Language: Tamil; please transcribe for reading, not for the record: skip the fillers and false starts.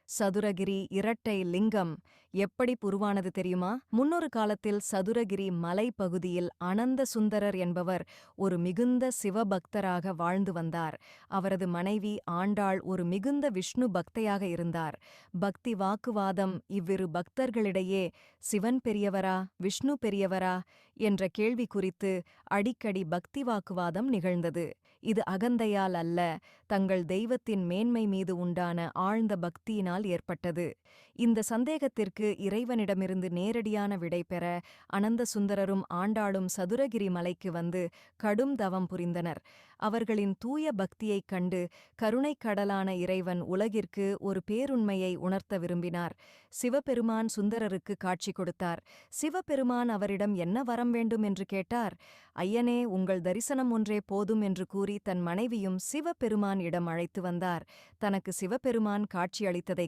சதுரகிரி இரட்டை லிங்கம் எப்படி உருவானது தெரியுமா? முன்னொரு காலத்தில் சதுரகிரி மலைப்பகுதியில் அனந்த சுந்தரர் என்பவர் ஒரு மிகுந்த சிவபக்தராக வாழ்ந்து வந்தார். அவரது மனைவி ஆண்டாள் ஒரு மிகுந்த விஷ்ணு பக்தையாக இருந்தார். பக்தி வாக்குவாதம் இவ்விரு பக்தர்களிடையே சிவன் பெரியவரா விஷ்ணு பெரியவரா என்ற கேள்வி குறித்து அடிக்கடி பக்தி வாக்குவாதம் நிகழ்ந்தது. இது அகந்தையால் அல்ல, தங்கள் தெய்வத்தின் மேன்மை மீது உண்டான ஆழ்ந்த பக்தியினால் ஏற்பட்டது. இந்த சந்தேகத்திற்கு இறைவனிடமிருந்து நேரடியான விடை பெற அனந்த சுந்தரரும் ஆண்டாளும் சதுரகிரி மலைக்கு வந்து கடும் தவம் புரிந்தனர். அவர்களின் தூய பக்தியைக் கண்டு கருணைக் கடலான இறைவன் உலகிற்கு ஒரு பேருண்மையை உணர்த்த விரும்பினார். சிவபெருமான் சுந்தரருக்கு காட்சி கொடுத்தார். சிவபெருமான் அவரிடம் என்ன வரம் வேண்டும் என்று கேட்டார். ஐயனே, உங்கள் தரிசனம் ஒன்றே போதும் என்று கூறி தன் மனைவியும் சிவபெருமான் இடம் அழைத்து வந்தார். தனக்கு சிவபெருமான் காட்சியளித்ததைக்